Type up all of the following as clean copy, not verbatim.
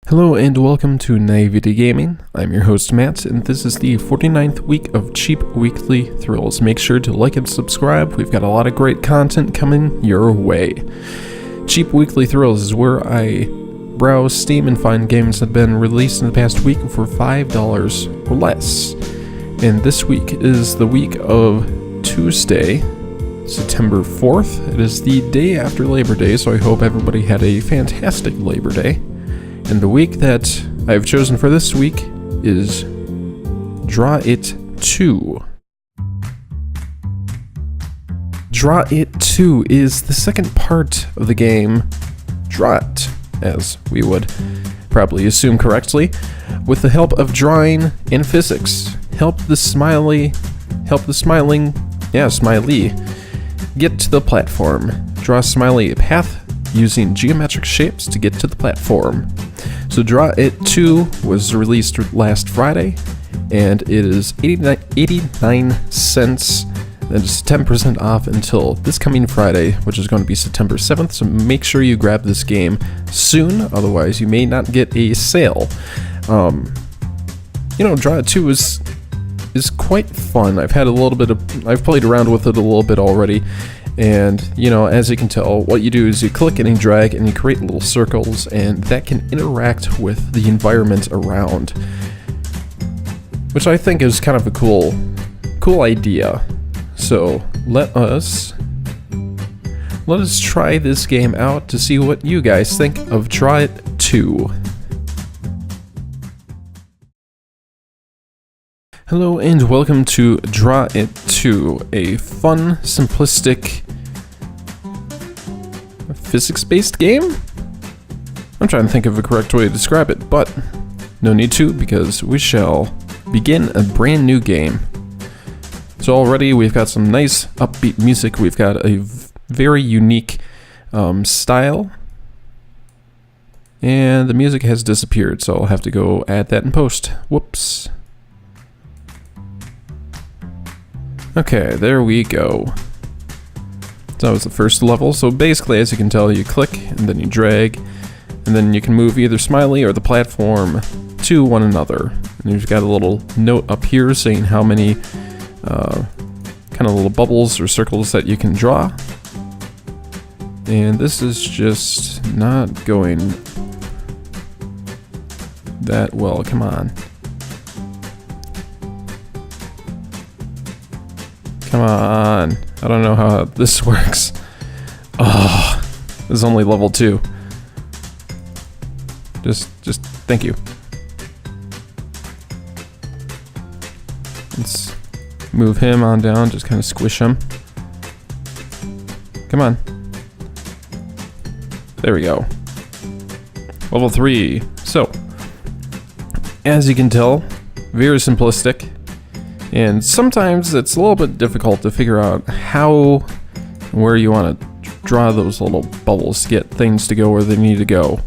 Hello and welcome to Naivety Gaming. I'm your host Matt, and this is the 49th week of Cheap Weekly Thrills. Make sure to like and subscribe. We've got a lot of great content coming your way. Cheap Weekly Thrills is where I browse Steam and find games that have been released in the past week for $5 or less. And this week is the week of Tuesday, September 4th. It is the day after Labor Day, so I hope everybody had a fantastic Labor Day. And the week that I've chosen for this week is Draw It 2. Draw It 2 is the second part of the game Draw It, as we would probably assume correctly, with the help of drawing and physics. Help the smiley get to the platform. Draw Smiley a path using geometric shapes to get to the platform. So Draw It 2 was released last Friday, and it is 89 cents. That is 10% off until this coming Friday, which is going to be September 7th, so make sure you grab this game soon, otherwise you may not get a sale. Draw It 2 is quite fun. I've played around with it a little bit already. And, as you can tell, what you do is you click and you drag and you create little circles, and that can interact with the environment around, which I think is kind of a cool idea. So let us try this game out to see what you guys think of Draw It 2. Hello and welcome to Draw It 2, a fun, simplistic, physics-based game? I'm trying to think of a correct way to describe it, but no need to, because we shall begin a brand new game. So already we've got some nice upbeat music, we've got a very unique style, and the music has disappeared, so I'll have to go add that in post. Whoops. Okay, there we go. So that was the first level. So basically, as you can tell, you click and then you drag, and then you can move either Smiley or the platform to one another. And you've got a little note up here saying how many kind of little bubbles or circles that you can draw. And this is just not going that well. Come on. Come on. I don't know how this works. Oh, this is only level 2. Just thank you. Let's move him on down, just kind of squish him. Come on. There we go. Level 3. So, as you can tell, very simplistic. And sometimes it's a little bit difficult to figure out how and where you want to draw those little bubbles to get things to go where they need to go.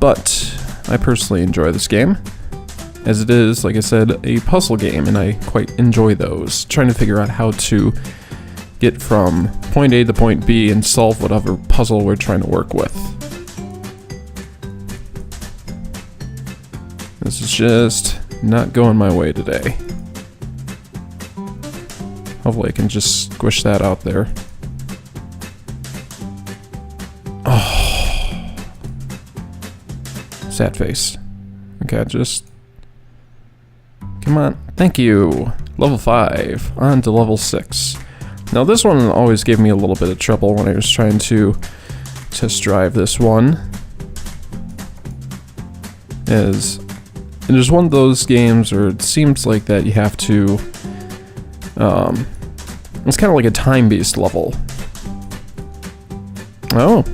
But I personally enjoy this game, as it is, like I said, a puzzle game, and I quite enjoy those. Trying to figure out how to get from point A to point B and solve whatever puzzle we're trying to work with. This is just not going my way today. Hopefully I can just squish that out there. Oh. Sad face. Okay, just... Come on. Thank you. Level 5. On to level 6. Now this one always gave me a little bit of trouble when I was trying to test drive this one. It is one of those games where it seems like that you have to... it's kind of like a time-based level. Oh.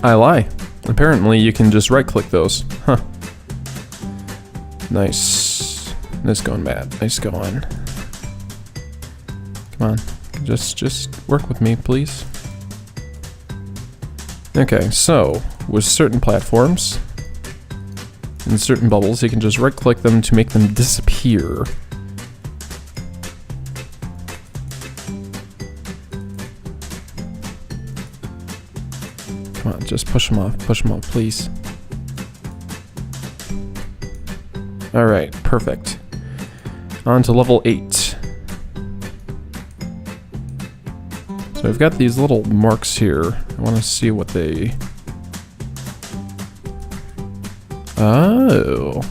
I lie. Apparently you can just right-click those. Huh. Nice. Nice going, Matt. Nice going. Come on. Just work with me, please. Okay, so, with certain platforms and certain bubbles, you can just right-click them to make them disappear. Come Come on, just push them off. Push them off, please. Alright, perfect. On to level 8. So I've got these little marks here. I want to see what they... Oh.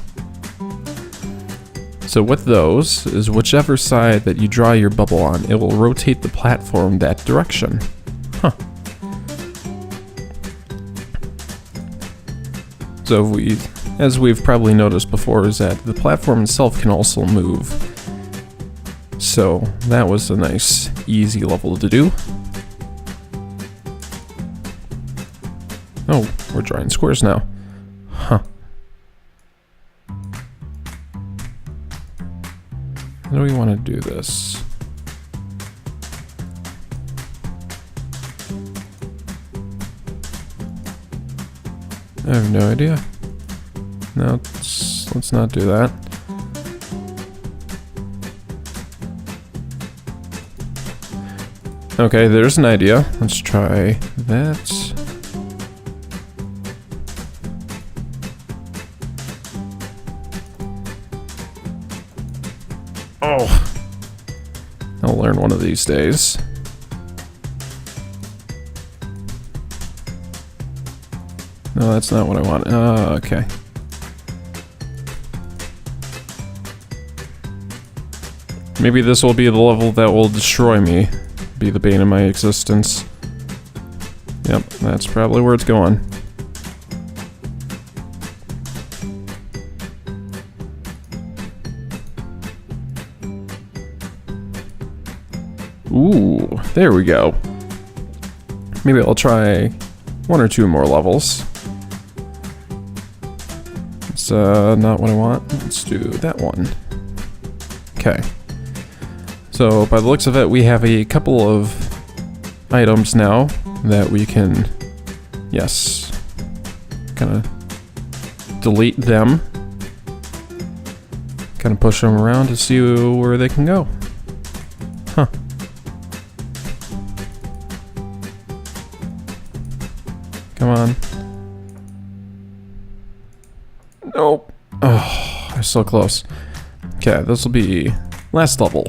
So with those is whichever side that you draw your bubble on, it will rotate the platform that direction. Huh. So as we've probably noticed before, is that the platform itself can also move. So that was a nice, easy level to do. Oh, we're drawing squares now. Huh. How do we want to do this? I have no idea. No, let's not do that. Okay, there's an idea. Let's try that. Oh, I'll learn one of these days. No, that's not what I want. Okay. Maybe this will be the level that will destroy me. Be the bane of my existence. Yep, that's probably where it's going. Ooh, there we go. Maybe I'll try 1 or 2 more levels. It's not what I want. Let's do that one. Okay. So by the looks of it, we have a couple of items now that we can, yes, kind of delete them. Kind of push them around to see where they can go. Huh. Come on. Nope. Oh, I'm so close. Okay, this will be last level.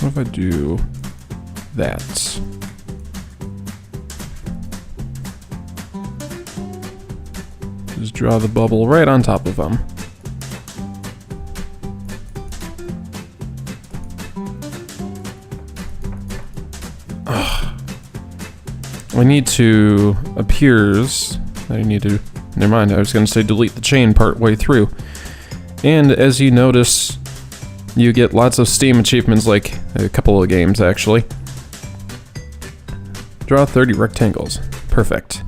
What if I do that? Just draw the bubble right on top of them. We need to, appears, I need to, never mind, I was going to say delete the chain part way through. And as you notice, you get lots of Steam achievements, like a couple of games actually. Draw 30 rectangles. Perfect.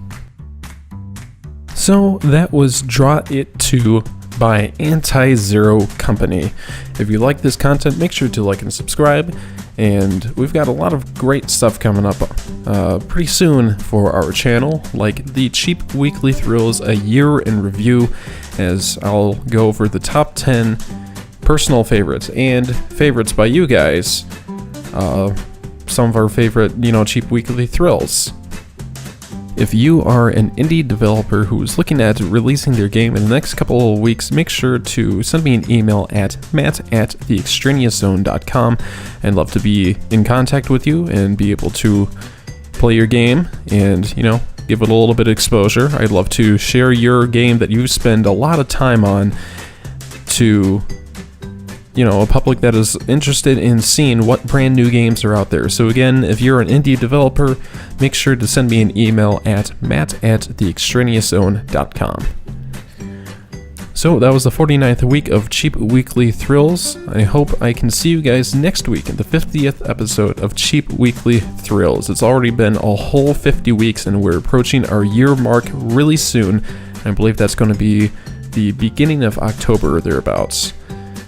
So that was Draw It 2 by Antizero Company. If you like this content, make sure to like and subscribe. And we've got a lot of great stuff coming up pretty soon for our channel, like the Cheap Weekly Thrills A Year in Review, as I'll go over the top 10 personal favorites and favorites by you guys. Some of our favorite, Cheap Weekly Thrills. If you are an indie developer who is looking at releasing their game in the next couple of weeks, make sure to send me an email at matt@theextraneouszone.com. I'd love to be in contact with you and be able to play your game and, give it a little bit of exposure. I'd love to share your game that you spend a lot of time on to a public that is interested in seeing what brand new games are out there. So again, if you're an indie developer, make sure to send me an email at matt@theextraneouszone.com. So that was the 49th week of Cheap Weekly Thrills. I hope I can see you guys next week in the 50th episode of Cheap Weekly Thrills. It's already been a whole 50 weeks and we're approaching our year mark really soon. I believe that's going to be the beginning of October or thereabouts.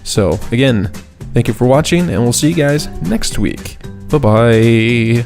So again, thank you for watching and we'll see you guys next week. Bye-bye.